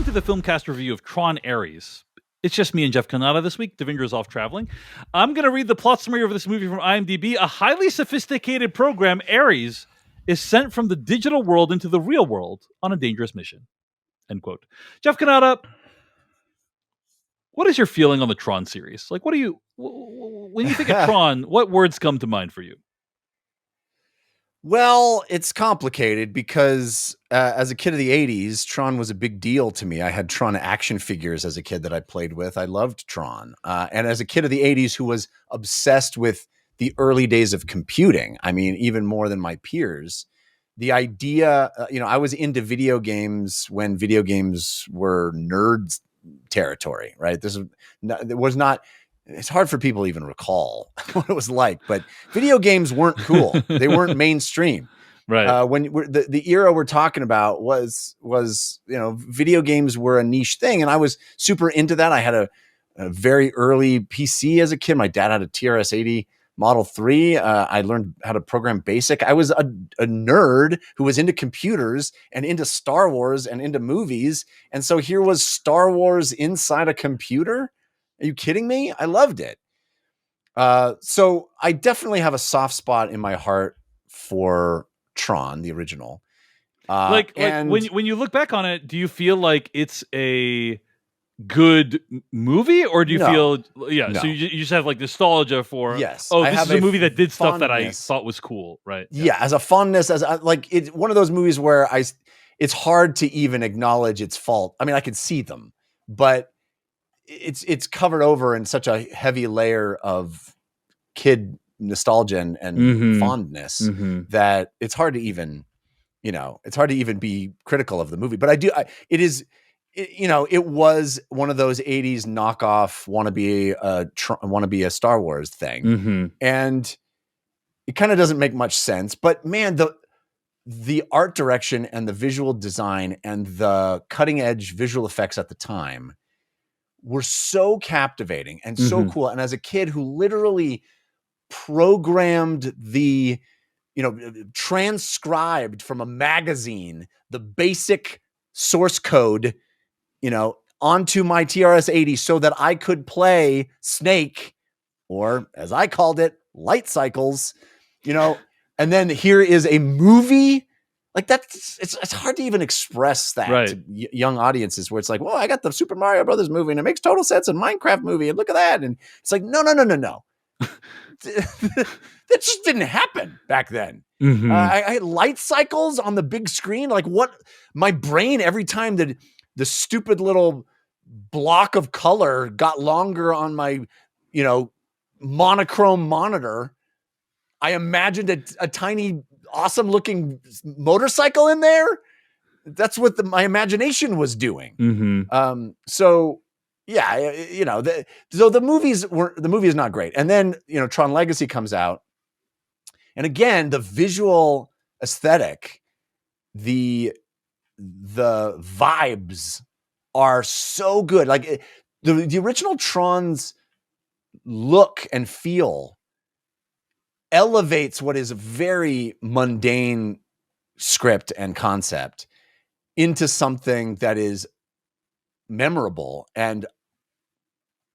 welcome to the Filmcast review of Tron Ares. It's just me and Jeff Kanata this week. Devindra's off traveling. I'm going to read the plot summary of this movie from IMDb. A highly sophisticated program, Ares, is sent from the digital world into the real world on a dangerous mission. End quote. Jeff Kanata, what is your feeling on the Tron series? Like, what do you, when you think of Tron, what words come to mind for you? Well, it's complicated because as a kid of the 80s, Tron was a big deal to me. I had Tron action figures as a kid that I played with. I loved Tron. And as a kid of the 80s who was obsessed with the early days of computing, I mean, even more than my peers, the idea, I was into video games when video games were nerds territory, right? There was not. It's hard for people to even recall what it was like, but video games weren't cool. They weren't mainstream. Right. When the era we're talking about was, video games were a niche thing. And I was super into that. I had a very early PC as a kid. My dad had a TRS-80 Model 3. I learned how to program BASIC. I was a nerd who was into computers and into Star Wars and into movies. And so here was Star Wars inside a computer. Are you kidding me? I loved it. So I definitely have a soft spot in my heart for Tron, the original. And when you look back on it, do you feel like it's a good movie, or do you feel so you just have like nostalgia for this is a movie that did stuff that I thought was cool, right? Yeah, as a fondness, it's one of those movies where it's hard to even acknowledge its fault. I mean, I can see them, but it's covered over in such a heavy layer of kid nostalgia and fondness that it's hard to even, be critical of the movie. But it was one of those 80s knockoff wanna be a Star Wars thing. And it kind of doesn't make much sense, but man, the art direction and the visual design and the cutting edge visual effects at the time were so captivating and so cool. And as a kid who literally programmed transcribed from a magazine, the basic source code, onto my TRS-80 so that I could play Snake, or as I called it, Light Cycles, and then here is a movie. Like it's hard to even express that to young audiences where it's like, well, I got the Super Mario Brothers movie and it makes total sense, and Minecraft movie, and look at that. And it's like, no. That just didn't happen back then. I had Light Cycles on the big screen. Like what my brain, every time that the stupid little block of color got longer on my, monochrome monitor, I imagined a tiny, awesome looking motorcycle in there. That's what my imagination was doing. So the movie is not great. And then, Tron Legacy comes out. And again, the visual aesthetic, the vibes are so good. Like the original Tron's look and feel elevates what is a very mundane script and concept into something that is memorable and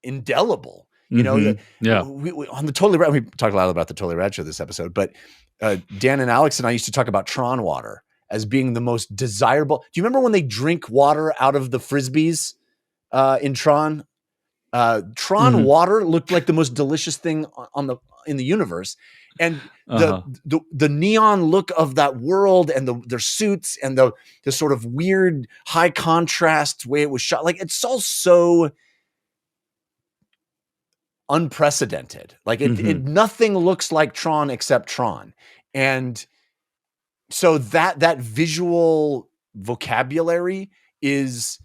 indelible. We, on the Totally Rad, we talked a lot about the Totally Rad Show this episode, but Dan and Alex and I used to talk about Tron water as being the most desirable. Do you remember when they drink water out of the Frisbees in Tron? Tron water looked like the most delicious thing in the universe. And the neon look of that world and their suits and the sort of weird high contrast way it was shot, like it's all so unprecedented. Like nothing looks like Tron except Tron. And so that visual vocabulary is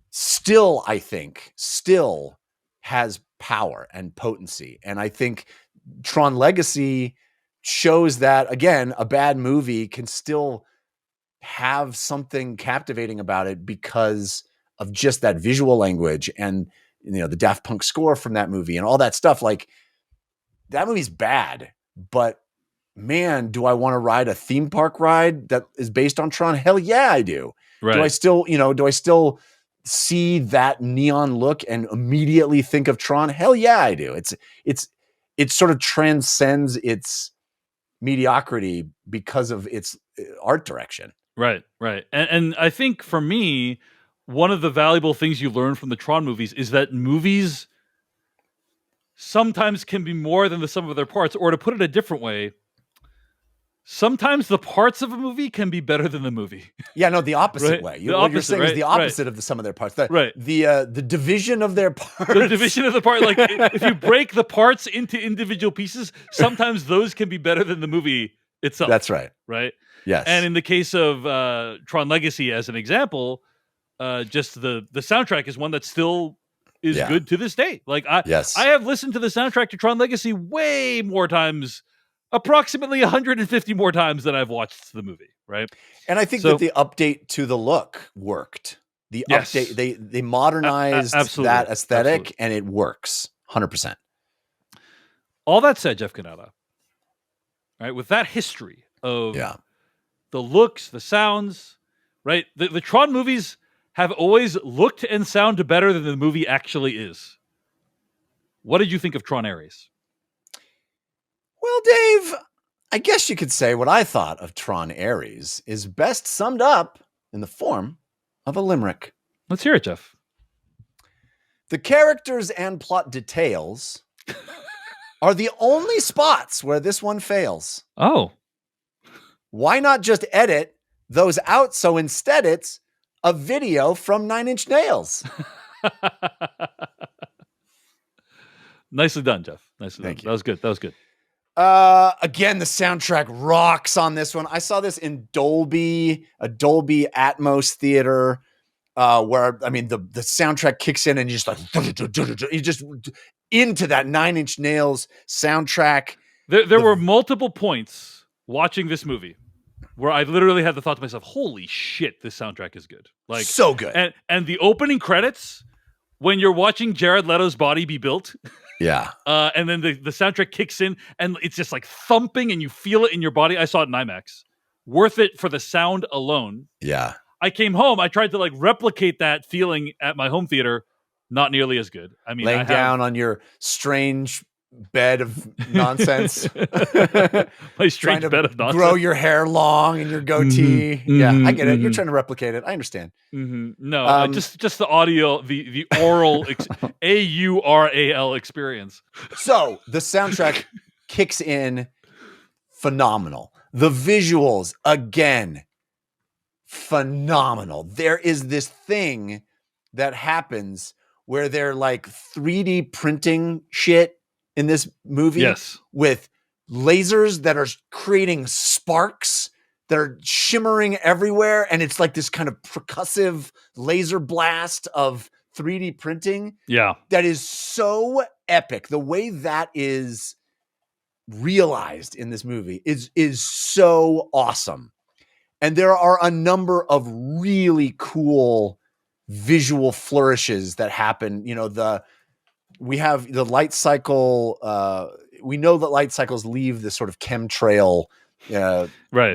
still, I think, has power and potency. And I think Tron Legacy shows that, again, a bad movie can still have something captivating about it because of just that visual language and, the Daft Punk score from that movie and all that stuff. Like, that movie's bad, but man, do I want to ride a theme park ride that is based on Tron? Hell yeah, I do. Right. Do I still see that neon look and immediately think of Tron? Hell yeah, I do. It sort of transcends its mediocrity because of its art direction. Right. And I think for me, one of the valuable things you learn from the Tron movies is that movies sometimes can be more than the sum of their parts, or to put it a different way, sometimes the parts of a movie can be better than the movie. Yeah, no, the opposite Right? way. The What you're opposite, saying is right? the opposite of the sum of their parts. Right. The division of their parts. The division of the part, like if you break the parts into individual pieces, sometimes those can be better than the movie itself. That's right. Right? Yes. And in the case of Tron Legacy, as an example, just the soundtrack is one that still is good to this day. Like I have listened to the soundtrack to Tron Legacy way more times, approximately 150 more times than I've watched the movie. Right. And I think that the update to the look worked. The update, they modernized that aesthetic, and it works 100%. All that said, Jeff Canada, right, with that history of the looks, the sounds, right, the Tron movies have always looked and sounded better than the movie actually is. What did you think of Tron Ares? Well, Dave, I guess you could say what I thought of Tron Ares is best summed up in the form of a limerick. Let's hear it, Jeff. The characters and plot details are the only spots where this one fails. Oh. Why not just edit those out so instead it's a video from Nine Inch Nails? Nicely done, Jeff. Nicely done. That was good. Again, the soundtrack rocks on this one. I saw this in a Dolby Atmos theater, where I mean the soundtrack kicks in and you just like you just into that Nine Inch Nails soundtrack. There were multiple points watching this movie where I literally had the thought to myself, "Holy shit, this soundtrack is good!" Like so good. And the opening credits when you're watching Jared Leto's body be built. Yeah. And then the soundtrack kicks in and it's just like thumping and you feel it in your body. I saw it in IMAX. Worth it for the sound alone. Yeah. I came home. I tried to like replicate that feeling at my home theater. Not nearly as good. I mean, laying down on your strange bed of nonsense. My strange bed of nonsense. Grow your hair long and your goatee. Yeah, I get it. You're trying to replicate it. I understand. No, just the audio, the oral, AURAL experience. So the soundtrack kicks in phenomenal. The visuals, again, phenomenal. There is this thing that happens where they're like 3D printing shit in this movie with lasers that are creating sparks that are shimmering everywhere. And it's like this kind of percussive laser blast of 3D printing. Yeah. That is so epic. The way that is realized in this movie is so awesome. And there are a number of really cool visual flourishes that happen. You know, we have the light cycle. We know that light cycles leave this sort of chemtrail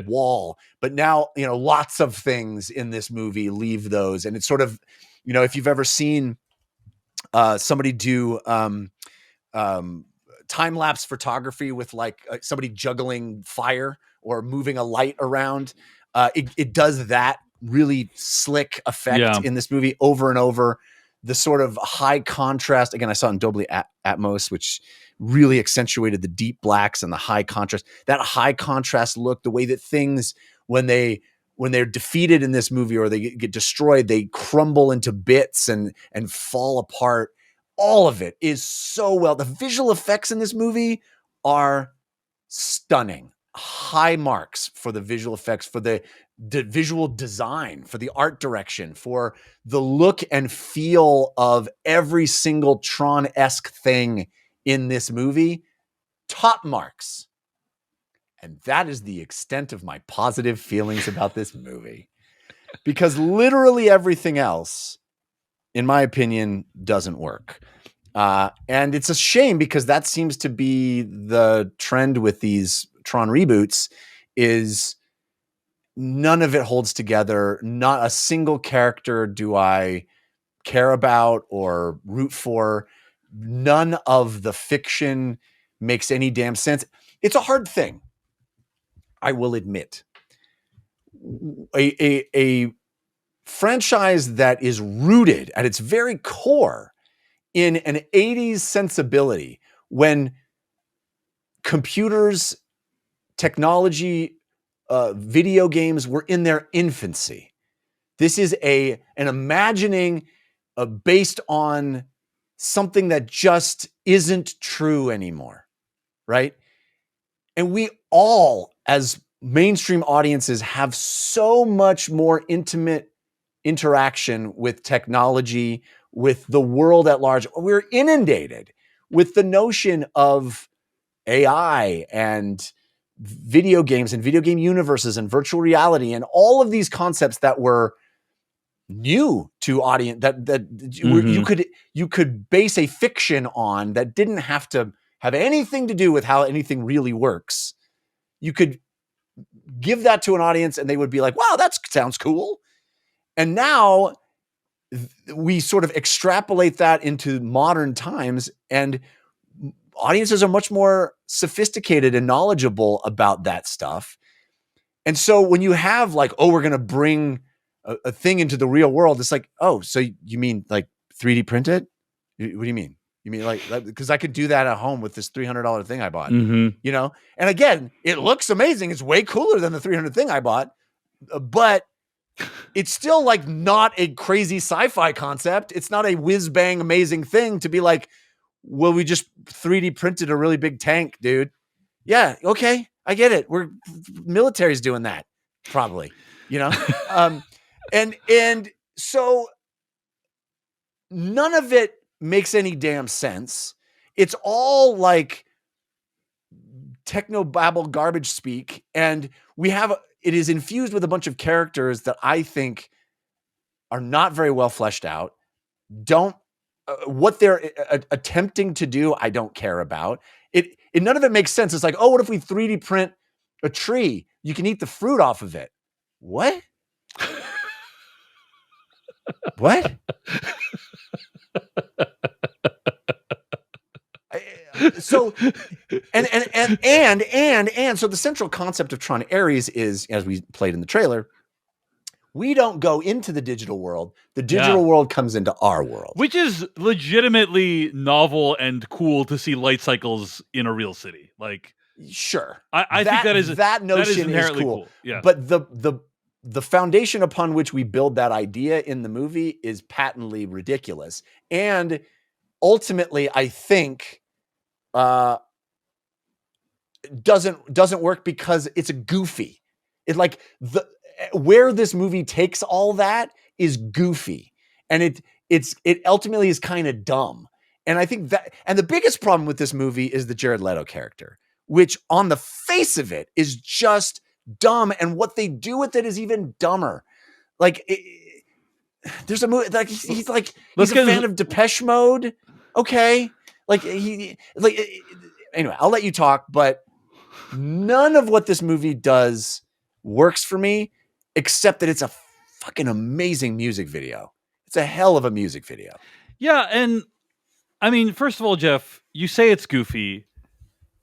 wall, but now, you know, lots of things in this movie leave those. And it's sort of, you know, if you've ever seen somebody do time-lapse photography with like somebody juggling fire or moving a light around, it does that really slick effect in this movie over and over. The sort of high contrast, again, I saw it in Dolby Atmos, which really accentuated the deep blacks and the high contrast. That high contrast look, the way that things, when they're defeated in this movie or they get destroyed, they crumble into bits and fall apart. All of it is so well. The visual effects in this movie are stunning. High marks for the visual effects, for the visual design, for the art direction, for the look and feel of every single Tron-esque thing in this movie. Top marks. And that is the extent of my positive feelings about this movie. Because literally everything else, in my opinion, doesn't work. And it's a shame because that seems to be the trend with these Tron reboots, is none of it holds together. Not a single character do I care about or root for. None of the fiction makes any damn sense. It's a hard thing, I will admit. A franchise that is rooted at its very core in an 80s sensibility, when computers, technology, video games were in their infancy. This is an imagining based on something that just isn't true anymore, right? And we all, as mainstream audiences, have so much more intimate interaction with technology, with the world at large. We're inundated with the notion of AI and video games and video game universes and virtual reality and all of these concepts that were new to audience, that you could base a fiction on, that didn't have to have anything to do with how anything really works. You could give that to an audience and they would be like, wow, that sounds cool. And now we sort of extrapolate that into modern times, and audiences are much more sophisticated and knowledgeable about that stuff. And so when you have like, oh, we're going to bring a thing into the real world, it's like, oh, so you mean like 3D print it? What do you mean? You mean like, because I could do that at home with this $300 thing I bought, you know? And again, it looks amazing. It's way cooler than the $300 thing I bought, but it's still like not a crazy sci-fi concept. It's not a whiz bang amazing thing to be like, well, we just 3D printed a really big tank, dude. Yeah. Okay. I get it. We're military's doing that probably, you know? And so none of it makes any damn sense. It's all like techno babble garbage speak. And it is infused with a bunch of characters that I think are not very well fleshed out. What they're attempting to do, I don't care about. None of it makes sense. It's like, oh, what if we 3D print a tree? You can eat the fruit off of it. What? What? So, and so the central concept of Tron Ares is, as we played in the trailer, we don't go into the digital world. The digital world comes into our world. Which is legitimately novel and cool to see light cycles in a real city. Like, sure. I think that notion is cool. Yeah. But the foundation upon which we build that idea in the movie is patently ridiculous. And ultimately, I think doesn't work because it's a goofy. It like where this movie takes all that is goofy, and it ultimately is kind of dumb. And I think that, and the biggest problem with this movie is the Jared Leto character, which on the face of it is just dumb, and what they do with it is even dumber. Like there's a movie like he's a fan of Depeche Mode. Okay, anyway, I'll let you talk, but none of what this movie does works for me, except that it's a fucking amazing music video. It's a hell of a music video. Yeah, and I mean, first of all, Jeff, you say it's goofy.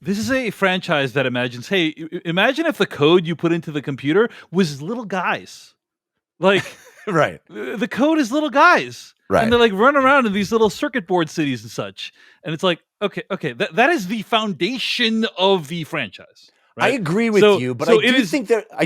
This is a franchise that imagines, hey, imagine if the code you put into the computer was little guys. Like, right. The code is little guys. Right. And they like run around in these little circuit board cities and such. And it's like, okay, that is the foundation of the franchise. Right? I agree with you, but I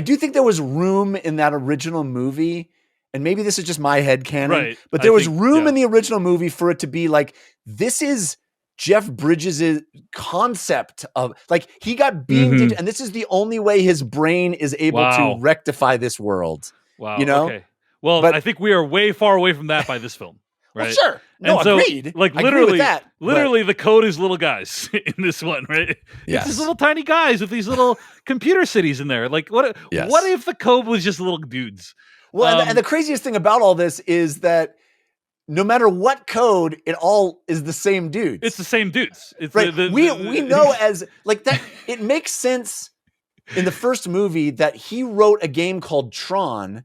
do think there was room in that original movie, and maybe this is just my headcanon, right. But there was room in the original movie for it to be like, this is Jeff Bridges' concept of, like, he got beamed and this is the only way his brain is able to rectify this world. Wow. You know? Okay. Well, I think we are way far away from that by this film. Right. Well, sure. No, and so, agreed. Like literally, the code is little guys in this one, right? Yes. It's these little tiny guys with these little computer cities in there. Like, what if the code was just little dudes? Well, and the craziest thing about all this is that no matter what code, it all is the same dudes. It's the same dudes. It's right. We know as like that. It makes sense in the first movie that he wrote a game called Tron,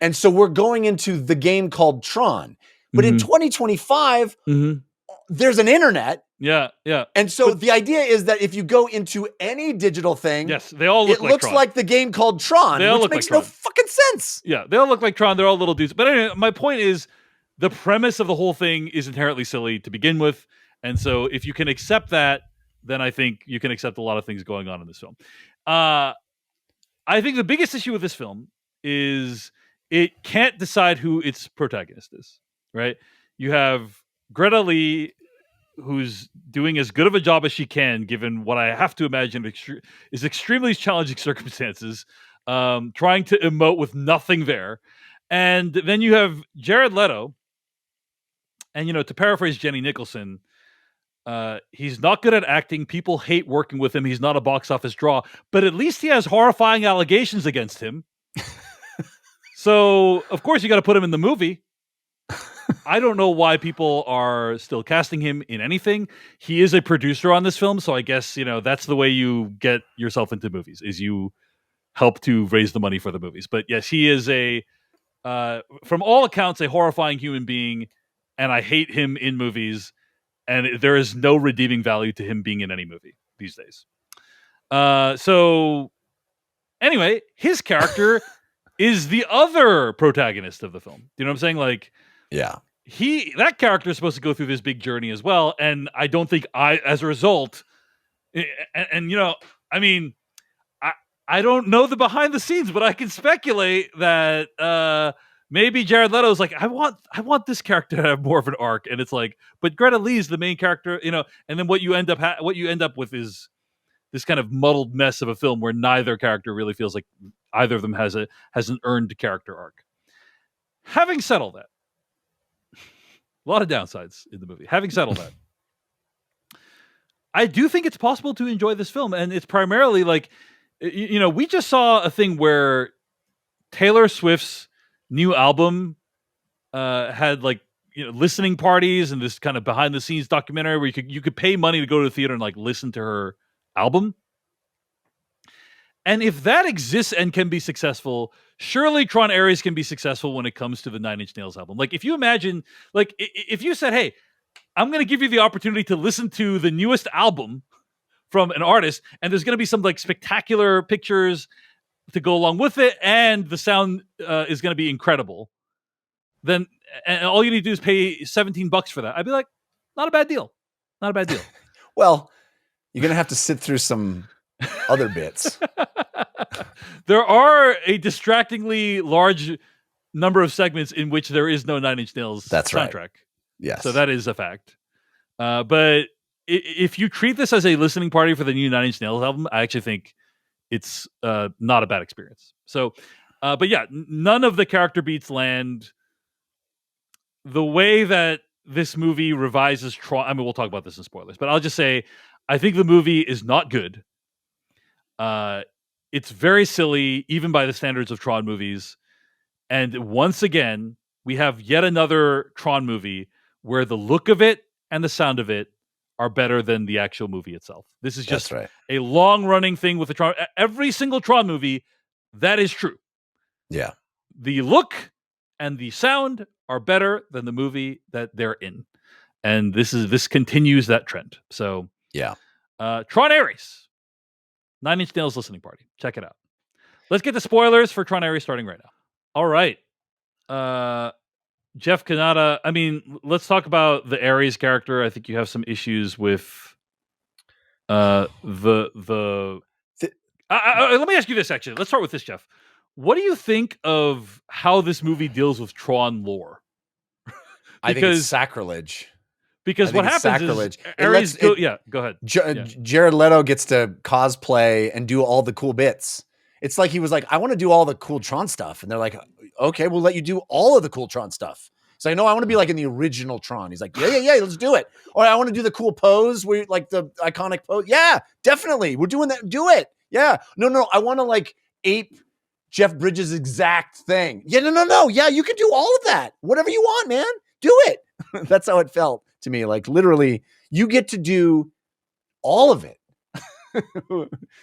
and so we're going into the game called Tron. But in 2025, there's an internet. Yeah. And so the idea is that if you go into any digital thing, yes, they all look looks Tron. like the game called Tron, they all which look makes like no fucking sense. Yeah, they all look like Tron. They're all little dudes. But anyway, my point is the premise of the whole thing is inherently silly to begin with. And so if you can accept that, then I think you can accept a lot of things going on in this film. I think the biggest issue with this film is it can't decide who its protagonist is, right? You have Greta Lee, who's doing as good of a job as she can, given what I have to imagine is extremely challenging circumstances, trying to emote with nothing there. And then you have Jared Leto, and to paraphrase Jenny Nicholson, he's not good at acting. People hate working with him. He's not a box office draw, but at least he has horrifying allegations against him. So, of course, you got to put him in the movie. I don't know why people are still casting him in anything. He is a producer on this film, so I guess, that's the way you get yourself into movies, is you help to raise the money for the movies. But yes, he is from all accounts, a horrifying human being, and I hate him in movies, and there is no redeeming value to him being in any movie these days. So anyway, his character is the other protagonist of the film. You know what I'm saying? Like, yeah, that character is supposed to go through this big journey as well, and I don't think as a result, I mean, I don't know the behind the scenes, but I can speculate that maybe Jared Leto's like, I want this character to have more of an arc, and it's like, but Greta Lee's the main character, and then what you end up with is this kind of muddled mess of a film where neither character really feels like either of them has an earned character arc. Having said all that, a lot of downsides in the movie. Having said all that, I do think it's possible to enjoy this film, and it's primarily like, we just saw a thing where Taylor Swift's new album had like listening parties and this kind of behind the scenes documentary where you could pay money to go to the theater and like listen to her album. And if that exists and can be successful, surely Tron Ares can be successful when it comes to the Nine Inch Nails album. Like, if you imagine, like, if you said, hey, I'm going to give you the opportunity to listen to the newest album from an artist, and there's going to be some like spectacular pictures to go along with it, and the sound is going to be incredible, then and all you need to do is pay $17 for that. I'd be like, not a bad deal. Not a bad deal. Well, you're going to have to sit through some other bits. There are a distractingly large number of segments in which there is no Nine Inch Nails soundtrack. Right. Yes. So that is a fact. But if you treat this as a listening party for the new Nine Inch Nails album, I actually think it's not a bad experience. So, but yeah, none of the character beats land. The way that this movie revises Tron, I mean, we'll talk about this in spoilers, but I'll just say, I think the movie is not good. It's very silly, even by the standards of Tron movies. And once again, we have yet another Tron movie where the look of it and the sound of it are better than the actual movie itself. This is just a long-running thing with the Tron. Every single Tron movie, that is true. Yeah. The look and the sound are better than the movie that they're in. And this continues that trend. So, yeah. Tron Ares. Nine Inch Nails listening party. Check it out. Let's get the spoilers for Tron Ares starting right now. All right. Jeff Kanata, I mean, let's talk about the Ares character. I think you have some issues with let me ask you this, actually. Let's start with this, Jeff. What do you think of how this movie deals with Tron lore? I think it's sacrilege. Because what happens is Ares go ahead. Jared Leto gets to cosplay and do all the cool bits. It's like he was like, I want to do all the cool Tron stuff. And they're like, okay, we'll let you do all of the cool Tron stuff. So I know I want to be like in the original Tron. He's like, yeah, let's do it. Or I want to do the cool pose where like the iconic pose. Yeah, definitely. We're doing that. Do it. Yeah. No. I want to like ape Jeff Bridges' exact thing. Yeah, no. Yeah, you can do all of that. Whatever you want, man. Do it. That's how it felt to me. Like literally, you get to do all of it.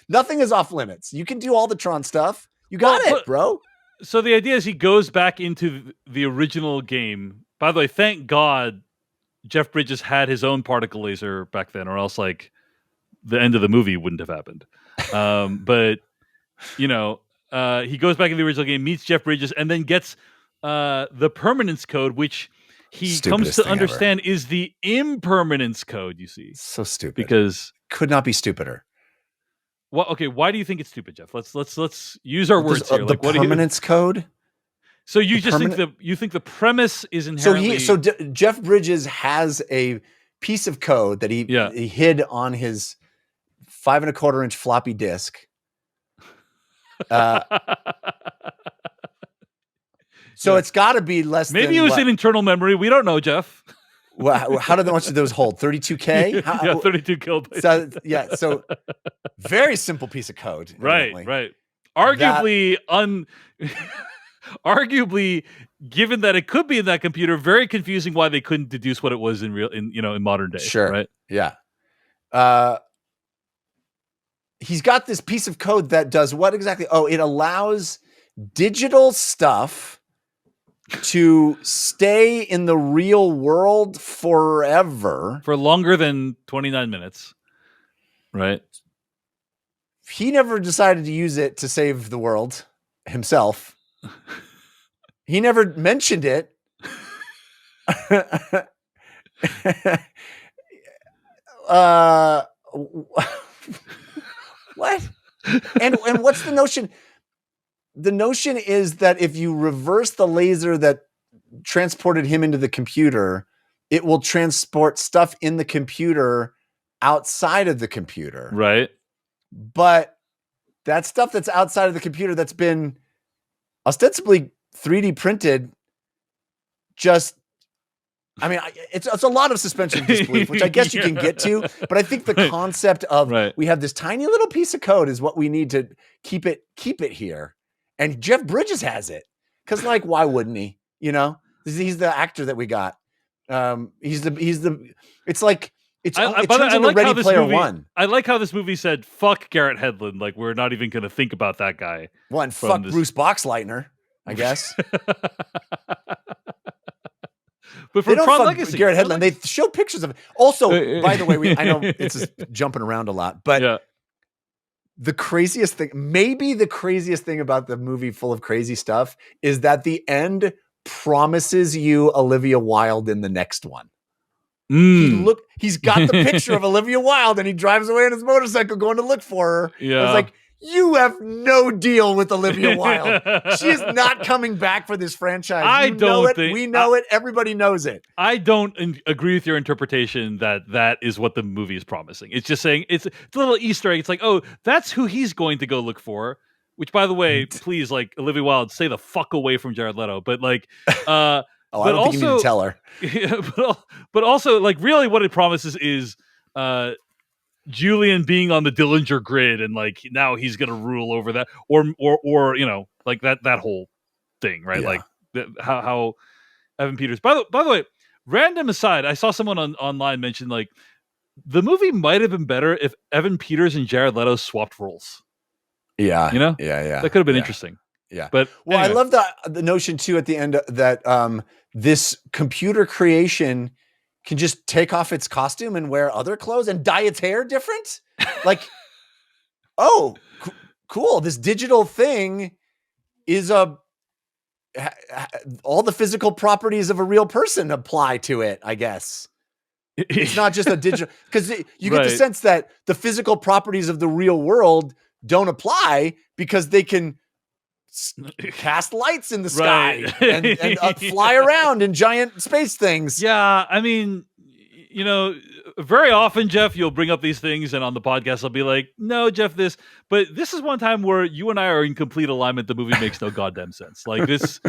Nothing is off limits. You can do all the Tron stuff. You got it, bro. So the idea is he goes back into the original game By the way, thank God Jeff Bridges had his own particle laser back then, or else like the end of the movie wouldn't have happened. But he goes back in the original game, meets Jeff Bridges, and then gets the permanence code, which he comes to understand is the impermanence code. You see, so stupid because could not be stupider. Well, okay, why do you think it's stupid, Jeff? Let's use our words here. The permanence code. So you think the premise is inherently Jeff Bridges has a piece of code that he hid on his 5 1/4 inch floppy disk. So it's got to be less. Maybe it was an internal memory. We don't know, Jeff. Well, how much did those hold? 32K? 32 kilobytes. So very simple piece of code. Evidently. Right. Arguably, given that it could be in that computer, very confusing why they couldn't deduce what it was in modern day. Sure. Right. Yeah. He's got this piece of code that does what exactly? Oh, it allows digital stuff to stay in the real world forever. For longer than 29 minutes. Right. He never decided to use it to save the world himself. He never mentioned it. What? And what's the notion? The notion is that if you reverse the laser that transported him into the computer, it will transport stuff in the computer outside of the computer. Right. But that stuff that's outside of the computer that's been ostensibly 3D printed, it's a lot of suspension of disbelief, which I guess you can get to. But I think the concept of we have this tiny little piece of code is what we need to keep it here. And Jeff Bridges has it. Because why wouldn't he? He's the actor that we got. It's like it turns into Ready Player One. I like how this movie said, fuck Garrett Hedlund. Like, we're not even going to think about that guy. One, fuck Bruce Boxleitner, I guess. But for Tron Legacy, Garrett Hedlund, they show pictures of it. Also, by the way, I know it's just jumping around a lot, but the craziest thing about the movie full of crazy stuff is that the end promises you Olivia Wilde in the next one. He's got the picture of Olivia Wilde and he drives away on his motorcycle going to look for her. Yeah. I was like, you have no deal with Olivia Wilde. She is not coming back for this franchise. We know it. Everybody knows it. I don't agree with your interpretation that is what the movie is promising. It's just saying it's a little Easter egg. It's like, oh, that's who he's going to go look for. Which, by the way, please, Olivia Wilde, stay the fuck away from Jared Leto. But I don't think you need to tell her. But also, really, what it promises is Julian being on the Dillinger grid, and now he's gonna rule over that, or that whole thing, right? Yeah. How Evan Peters. By the way, random aside, I saw someone online mention the movie might have been better if Evan Peters and Jared Leto swapped roles. Yeah, that could have been interesting. Yeah, but anyway. I love the notion too at the end that this computer creation can just take off its costume and wear other clothes and dye its hair different. Cool. This digital thing is all the physical properties of a real person apply to it, I guess. It's not just a digital, because you get the sense that the physical properties of the real world don't apply because they can cast lights in the sky and fly around in giant space things. Yeah, I mean, very often, Jeff, you'll bring up these things, and on the podcast, I'll be like, "No, Jeff, this." But this is one time where you and I are in complete alignment. The movie makes no goddamn sense. This,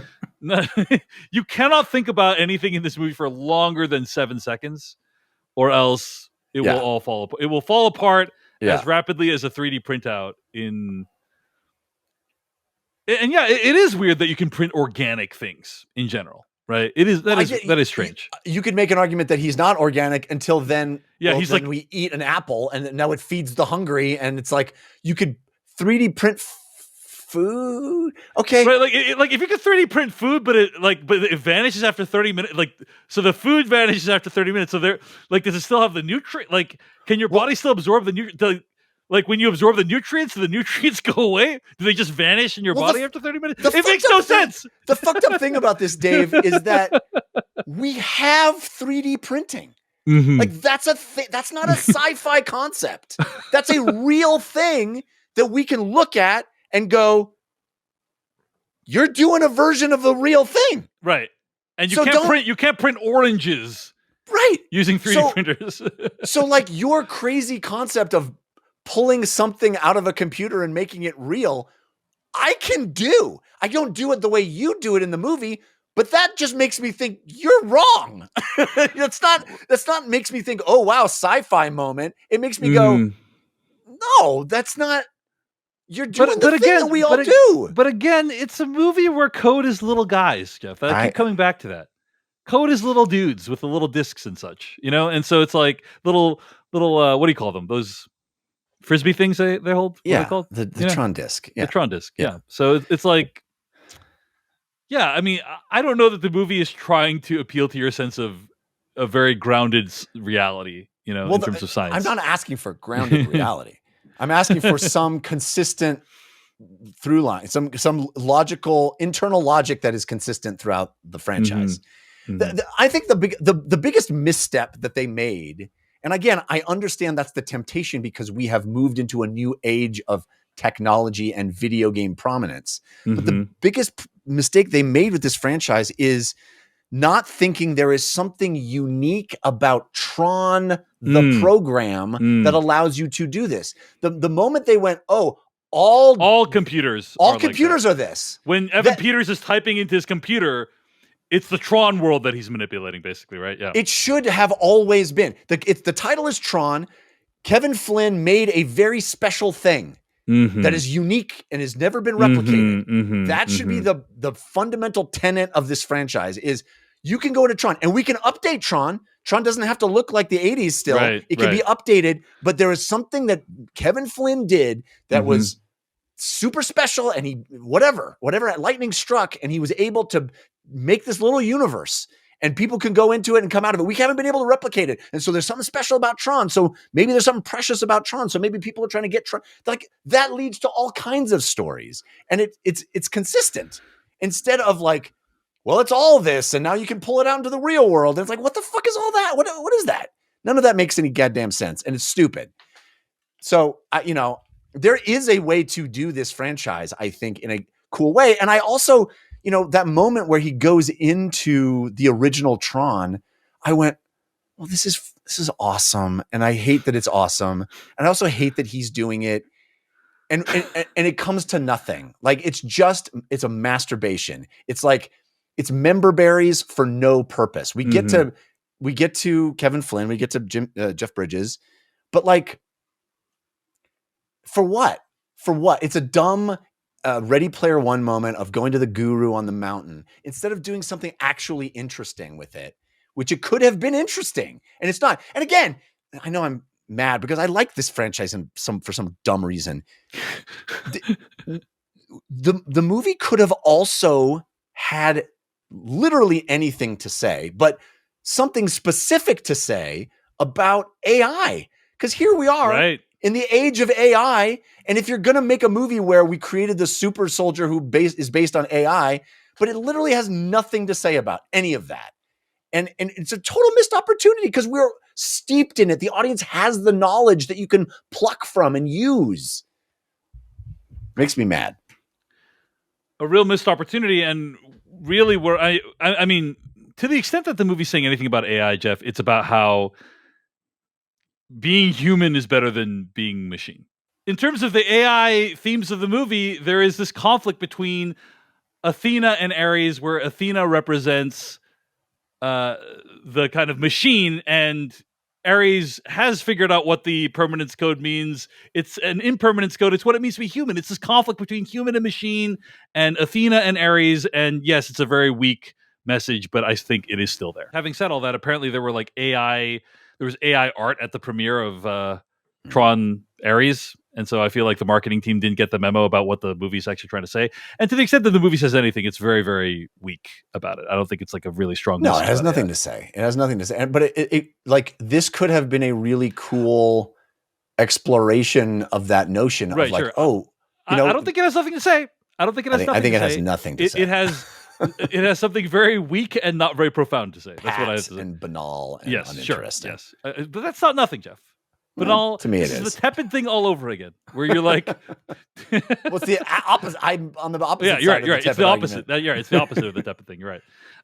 you cannot think about anything in this movie for longer than 7 seconds, or else it will all fall apart. It will fall apart as rapidly as a 3D printout in. And it is weird that you can print organic things in general, right? That is strange. You could make an argument that he's not organic until then. Yeah, we eat an apple and now it feeds the hungry, and it's like you could 3D print food. Okay. Right, like if you could 3D print food, but it vanishes after 30 minutes. Like, so the food vanishes after 30 minutes. So there, like, does it still have the nutrient? Like, can your body still absorb like when you absorb the nutrients, do the nutrients go away? Do they just vanish in your body after 30 minutes? It makes no sense. The fucked up thing about this, Dave, is that we have 3D printing. Mm-hmm. Like, that's a thing. That's not a sci-fi concept. That's a real thing that we can look at and go, you're doing a version of a real thing. Right. And you can't print oranges. Right. Using 3D printers. So like your crazy concept of pulling something out of a computer and making it real, I can do. I don't do it the way you do it in the movie, but that just makes me think you're wrong. That's not makes me think, oh wow, sci-fi moment. It makes me go, no, that's not. You're doing the thing that we all do. But again, it's a movie where code is little guys, Jeff. I keep coming back to that. Code is little dudes with the little discs and such, and so it's like little what do you call them? Those frisbee things they hold? What yeah, are they called? The Tron disc. Yeah. The Tron disc. Yeah. So it's like, yeah. I mean, I don't know that the movie is trying to appeal to your sense of a very grounded reality, in terms of science. I'm not asking for grounded reality. I'm asking for some consistent through line, some logical internal logic that is consistent throughout the franchise. Mm-hmm. I think the biggest misstep that they made, and again, I understand that's the temptation because we have moved into a new age of technology and video game prominence. Mm-hmm. But the biggest mistake they made with this franchise is not thinking there is something unique about Tron, the program, that allows you to do this. The moment they went, all computers are this. When Evan Peters is typing into his computer, it's the Tron world that he's manipulating, basically, right? Yeah. It should have always been. The title is Tron. Kevin Flynn made a very special thing that is unique and has never been replicated. That should be the fundamental tenet of this franchise is you can go into Tron and we can update Tron. Tron doesn't have to look like the 80s still. Right, it can be updated, but there is something that Kevin Flynn did that was super special, and he whatever lightning struck, and he was able to make this little universe, and people can go into it and come out of it. We haven't been able to replicate it, and so there's something special about Tron. So maybe there's something precious about Tron. So maybe people are trying to get Tron. Like that leads to all kinds of stories, and it's consistent instead of like, well, it's all this, and now you can pull it out into the real world. And it's like, what the fuck is all that? What is that? None of that makes any goddamn sense, and it's stupid. So, there is a way to do this franchise, I think, in a cool way. And I also, that moment where he goes into the original Tron, I went, well, this is awesome, and I hate that it's awesome, and I also hate that he's doing it. And it comes to nothing. Like it's a masturbation. It's like it's member berries for no purpose. We get to Kevin Flynn, we get to Jeff Bridges, but like for what? For what? It's a dumb Ready Player One moment of going to the guru on the mountain instead of doing something actually interesting with it, which it could have been interesting, and it's not. And again, I know I'm mad because I like this franchise for some dumb reason. The movie could have also had literally anything to say, but something specific to say about AI. Because here we are in the age of AI, and if you're going to make a movie where we created the super soldier who is based on AI, but it literally has nothing to say about any of that. And it's a total missed opportunity because we're steeped in it. The audience has the knowledge that you can pluck from and use. Makes me mad. A real missed opportunity, and really where I mean, to the extent that the movie's saying anything about AI, Jeff, it's about how being human is better than being machine. In terms of the AI themes of the movie, there is this conflict between Athena and Ares, where Athena represents the kind of machine, and Ares has figured out what the permanence code means. It's an impermanence code. It's what it means to be human. It's this conflict between human and machine, and Athena and Ares. And yes, it's a very weak message, but I think it is still there. Having said all that, apparently there was AI art at the premiere of Tron Ares, And so I feel like the marketing team didn't get the memo about what the movie's actually trying to say. And to the extent that the movie says anything, it's very, very weak about it. I don't think it's like a really strong No, message. it has nothing to say. It has nothing to say. But it like this could have been a really cool exploration of that notion of like, sure. you know, I don't think it has nothing to say. I don't think it has nothing to say. I think it has nothing to say. It has something very weak and not very profound to say. That's what I have to say. And banal and yes, uninteresting. Sure, yes. But that's not nothing, Jeff. Banal, to me, this is the tepid thing all over again, where you're like, what's the opposite? I'm on the opposite. Yeah, you're right. You're right. It's the opposite. You're right. It's the opposite of the tepid thing. You're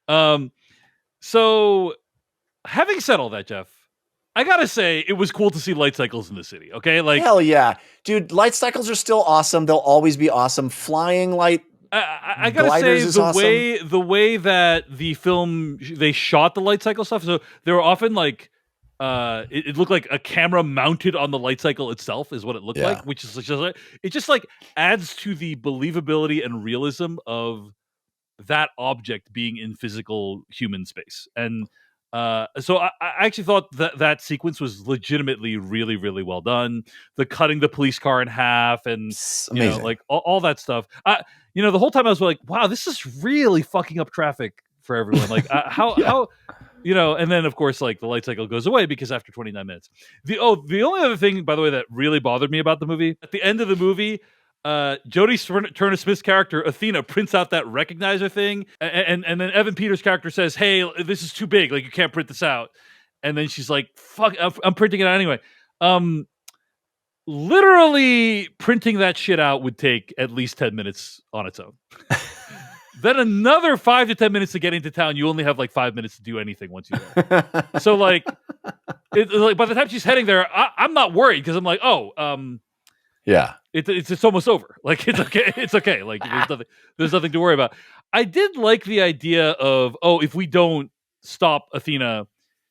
right. So, having said all that, Jeff, I gotta say it was cool to see light cycles in the city. Okay, like hell yeah, dude. Light cycles are still awesome. They'll always be awesome. Flying light. I gotta say the way that the film they shot the light cycle stuff. So they were often like. It looked like a camera mounted on the light cycle itself is what it looked like, which is just like, it just like adds to the believability and realism of that object being in physical human space. And so I actually thought that sequence was legitimately really, really well done. The cutting the police car in half and you know, like all that stuff. The whole time I was like, wow, this is really fucking up traffic for everyone. Like how and then of course, like the light cycle goes away because after 29 minutes. The only other thing, by the way, that really bothered me about the movie, at the end of the movie, Jodie Turner-Smith's character Athena prints out that recognizer thing, and then Evan Peters' character says, "Hey, this is too big. Like you can't print this out." And then she's like, "Fuck, I'm printing it out anyway." Literally printing that shit out would take at least 10 minutes on its own. Then another 5 to 10 minutes to get into town. You only have like 5 minutes to do anything once you're there. So like by the time she's heading there, I'm not worried because I'm like, yeah, it's almost over. Like it's okay. It's okay. Like there's nothing to worry about. I did like the idea of if we don't stop Athena,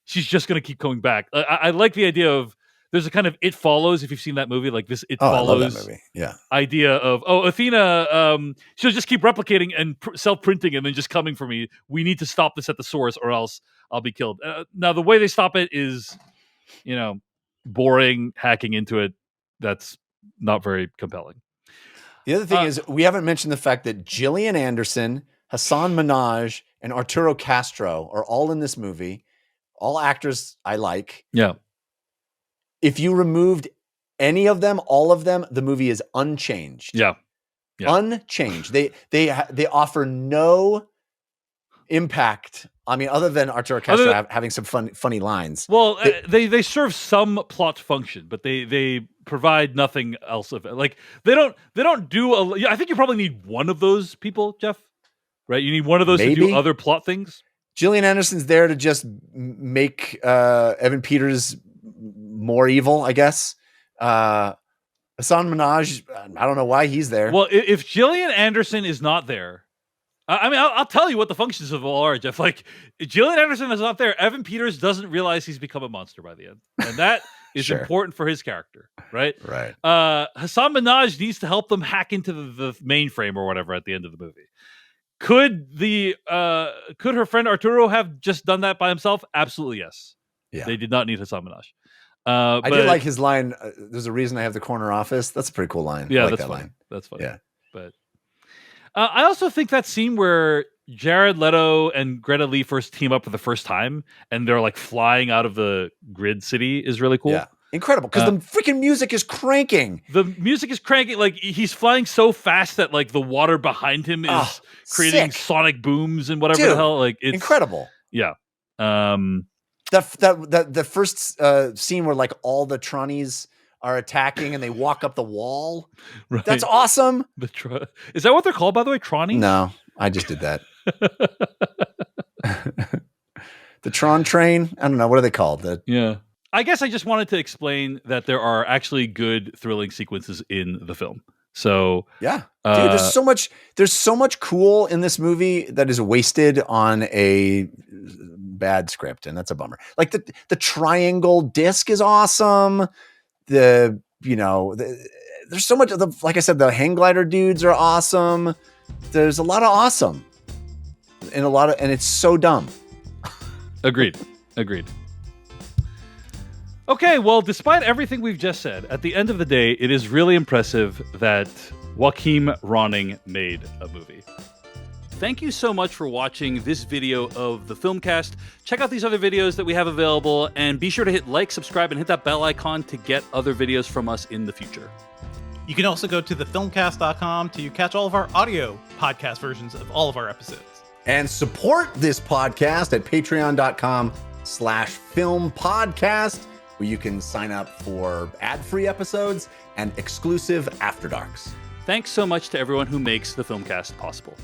she's just gonna keep going back. I like the idea of. There's a kind of It Follows, if you've seen that movie, like this It Follows I love that movie. Yeah. idea of, Athena, she'll just keep replicating and self-printing and then just coming for me. We need to stop this at the source or else I'll be killed. Now, the way they stop it is, boring, hacking into it. That's not very compelling. The other thing is, we haven't mentioned the fact that Gillian Anderson, Hassan Minhaj, and Arturo Castro are all in this movie. All actors I like. Yeah. If you removed any of them, all of them, the movie is unchanged. Yeah. Unchanged. They offer no impact. I mean, other than Arturo Castro having some funny lines. Well, they serve some plot function, but they provide nothing else of it. Like they don't do I think you probably need one of those people, Jeff. Right? You need one of those to do other plot things. Gillian Anderson's there to just make Evan Peters more evil, I guess. Hassan Minhaj, I don't know why he's there. Well, if Gillian Anderson is not there, I mean, I'll tell you what the functions of all are, Jeff. Like, Gillian Anderson is not there. Evan Peters doesn't realize he's become a monster by the end. And that is important for his character, right? Right. Hassan Minhaj needs to help them hack into the mainframe or whatever at the end of the movie. Could her friend Arturo have just done that by himself? Absolutely, yes. Yeah. They did not need Hassan Minhaj. I did like his line. There's a reason I have the corner office. That's a pretty cool line. Yeah, I like that's that funny. line. That's funny. Yeah. But I also think that scene where Jared Leto and Greta Lee first team up for the first time and they're like flying out of the grid city is really cool. Yeah. Incredible. Because the freaking music is cranking. The music is cranking. Like he's flying so fast that like the water behind him is creating sonic booms and whatever the hell. Like it's incredible. Yeah. The first scene where like all the Tronnies are attacking and they walk up the wall. Right. That's awesome. Is that what they're called, by the way? Tronnies? No, I just did that. The Tron train? I don't know. What are they called? Yeah. I guess I just wanted to explain that there are actually good thrilling sequences in the film. So yeah, dude, there's so much cool in this movie that is wasted on a bad script, and that's a bummer. Like the triangle disc is awesome. There's so much of like I said, the hang glider dudes are awesome. There's a lot of awesome and it's so dumb. Agreed. Okay, well, despite everything we've just said, at the end of the day, it is really impressive that Joachim Ronning made a movie. Thank you so much for watching this video of the Filmcast. Check out these other videos that we have available, and be sure to hit like, subscribe, and hit that bell icon to get other videos from us in the future. You can also go to thefilmcast.com to catch all of our audio podcast versions of all of our episodes. And support this podcast at patreon.com/filmpodcast, where you can sign up for ad-free episodes and exclusive After Darks. Thanks so much to everyone who makes the Filmcast possible.